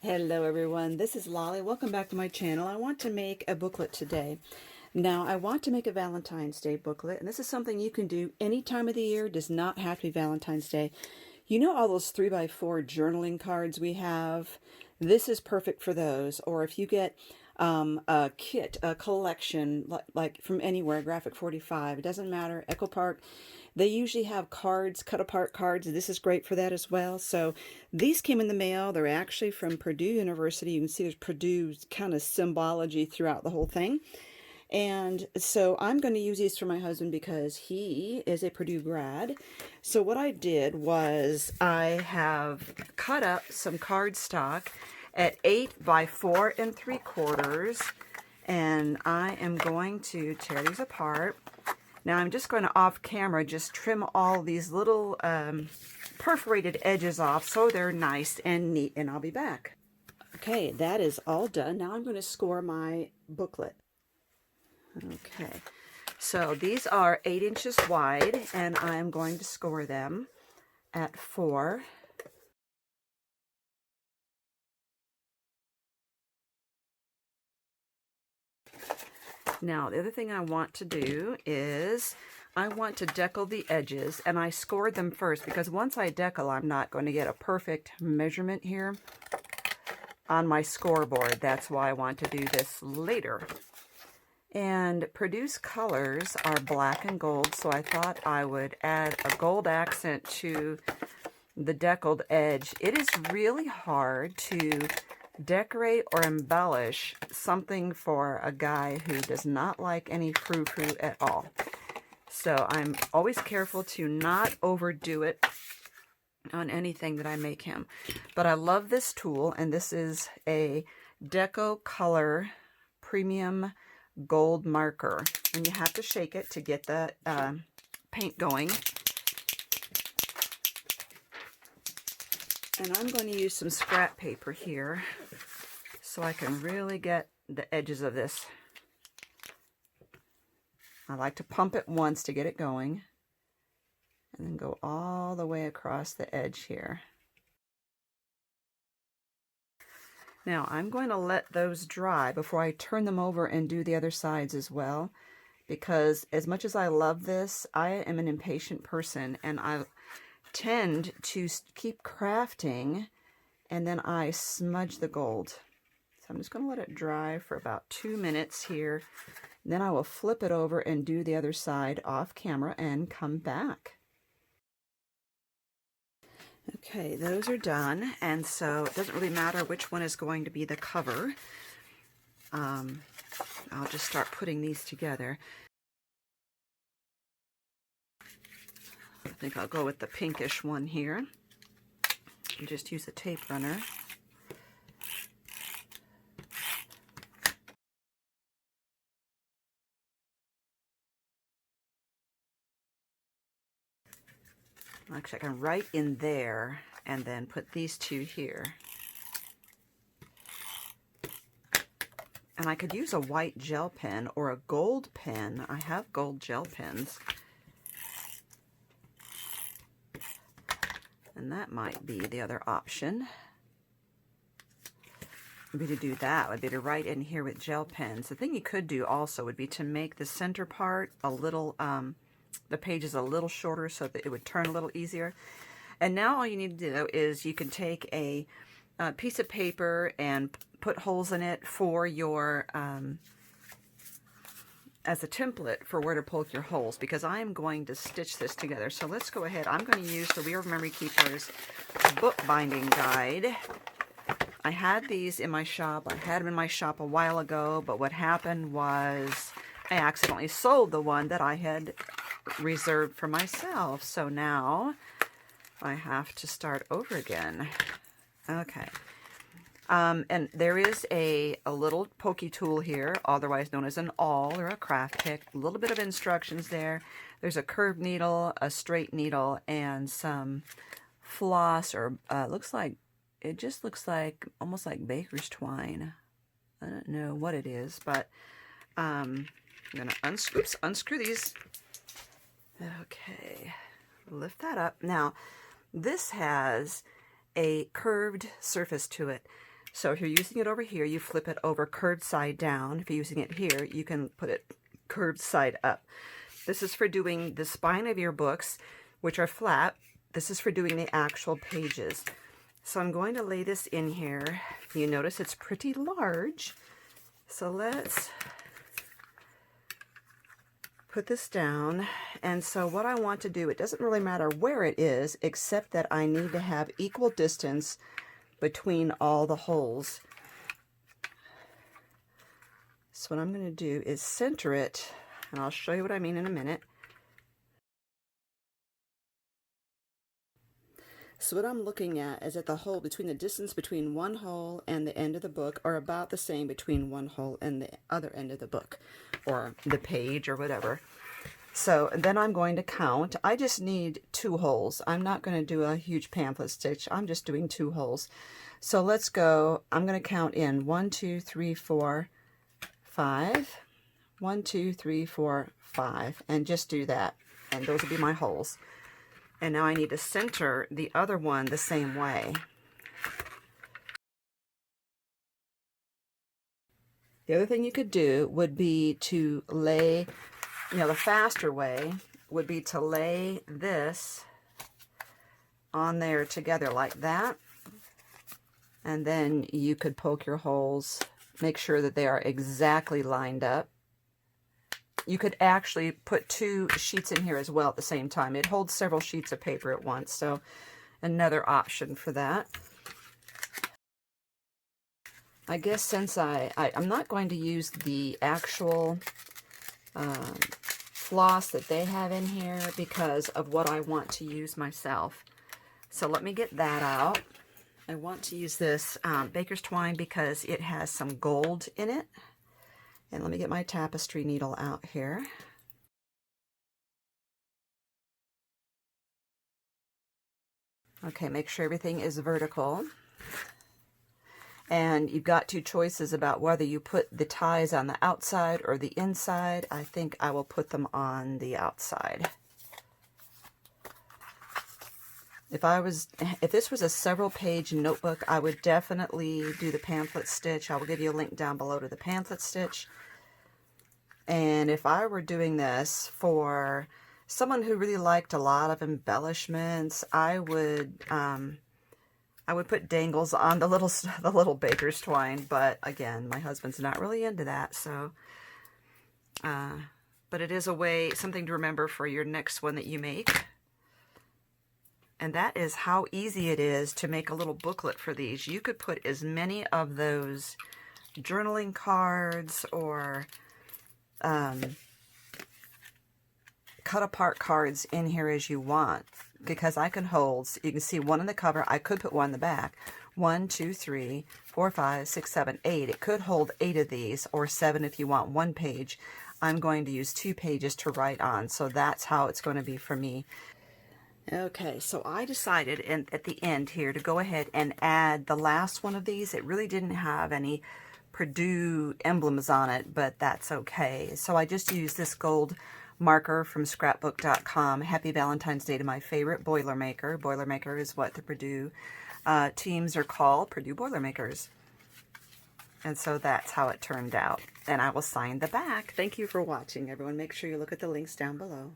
Hello everyone, this is Lolly. Welcome back to my channel. I want to make a booklet today. Now I want to make a Valentine's Day booklet, and this is something you can do any time of the year. It does not have to be Valentine's Day. You know all those 3x4 journaling cards we have? This is perfect for those. Or if you get a kit, a collection, like from anywhere, Graphic 45, it doesn't matter, Echo Park, they usually have cards, cut apart cards. This is great for that as well. So these came in the mail. They're actually from Purdue University. You can see there's Purdue kind of symbology throughout the whole thing. And so I'm going to use these for my husband because he is a Purdue grad. So what I did was I have cut up some cardstock at 8 by 4 3/4, and I am going to tear these apart. Now I'm just going to off camera just trim all these little perforated edges off so they're nice and neat, and I'll be back. Okay, that is all done. Now I'm going to score my booklet. Okay, so these are 8 inches wide, and I'm going to score them at 4. Now, the other thing I want to do is I want to decal the edges, and I scored them first because once I decal, I'm not going to get a perfect measurement here on my scoreboard. That's why I want to do this later. And Purdue's colors are black and gold, so I thought I would add a gold accent to the deckled edge. It is really hard to decorate or embellish something for a guy who does not like any frou-frou at all. So I'm always careful to not overdo it on anything that I make him. But I love this tool, and this is a Deco Color Premium Gold Marker. And you have to shake it to get the paint going. And I'm going to use some scrap paper here so I can really get the edges of this. I like to pump it once to get it going, and then go all the way across the edge here. Now I'm going to let those dry before I turn them over and do the other sides as well, because as much as I love this, I am an impatient person, and I tend to keep crafting and then I smudge the gold. So I'm just going to let it dry for about 2 minutes here. Then I will flip it over and do the other side off camera and come back. Okay, those are done, and so it doesn't really matter which one is going to be the cover. I'll just start putting these together. I think I'll go with the pinkish one here. You just use a tape runner. Actually, I can write in there and then put these two here. And I could use a white gel pen or a gold pen. I have gold gel pens. And that might be the other option. Would be to do that, would be to write in here with gel pens. The thing you could do also would be to make the center part a little, the pages a little shorter so that it would turn a little easier. And now all you need to do is you can take a piece of paper and put holes in it for your, as a template for where to poke your holes, because I am going to stitch this together. So let's go ahead. I'm going to use the We Are Memory Keepers bookbinding guide. I had these in my shop. I had them in my shop a while ago, but what happened was I accidentally sold the one that I had reserved for myself. So now I have to start over again. Okay. And there is a little pokey tool here, otherwise known as an awl or a craft pick. A little bit of instructions there. There's a curved needle, a straight needle, and some floss, or it just looks like almost like baker's twine. I don't know what it is, but I'm gonna unscrew these. Okay, lift that up. Now, this has a curved surface to it. So if you're using it over here, you flip it over curved side down. If you're using it here, you can put it curved side up. This is for doing the spine of your books, which are flat. This is for doing the actual pages. So I'm going to lay this in here. You notice it's pretty large. So let's put this down. And so what I want to do, it doesn't really matter where it is, except that I need to have equal distance between all the holes. So what I'm going to do is center it, and I'll show you what I mean in a minute. So what I'm looking at is that the hole between the distance between one hole and the end of the book are about the same between one hole and the other end of the book, or the page, or whatever. So then I'm going to count. I just need 2 holes. I'm not going to do a huge pamphlet stitch. I'm just doing 2 holes. So let's go. I'm going to count in 1, 2, 3, 4, 5. 1, 2, 3, 4, 5, and just do that. And those will be my holes. And now I need to center the other one the same way. The other thing you could do would be to lay, the faster way would be to lay this on there together like that. And then you could poke your holes, make sure that they are exactly lined up. You could actually put 2 sheets in here as well at the same time. It holds several sheets of paper at once, so another option for that. I guess since I'm not going to use the actual floss that they have in here because of what I want to use myself. So let me get that out. I want to use this baker's twine because it has some gold in it. And let me get my tapestry needle out here. Okay, make sure everything is vertical. And you've got 2 choices about whether you put the ties on the outside or the inside. I think I will put them on the outside. If this was a several page notebook, I would definitely do the pamphlet stitch. I will give you a link down below to the pamphlet stitch. And if I were doing this for someone who really liked a lot of embellishments, I would put dangles on the little baker's twine. But again, my husband's not really into that, so. But it is something to remember for your next one that you make. And that is how easy it is to make a little booklet for these. You could put as many of those journaling cards or cut apart cards in here as you want, because I can hold, you can see 1 in the cover. I could put 1 in the back. 1, 2, 3, 4, 5, 6, 7, 8. It could hold 8 of these, or 7 if you want 1 page. I'm going to use 2 pages to write on, so that's how it's going to be for me. Okay, so I decided at the end here to go ahead and add the last one of these. It really didn't have any Purdue emblems on it, but that's okay. So I just used this gold marker from scrapbook.com. Happy Valentine's Day to my favorite Boilermaker. Boilermaker is what the Purdue teams are called, Purdue Boilermakers. And so that's how it turned out. And I will sign the back. Thank you for watching, everyone. Make sure you look at the links down below.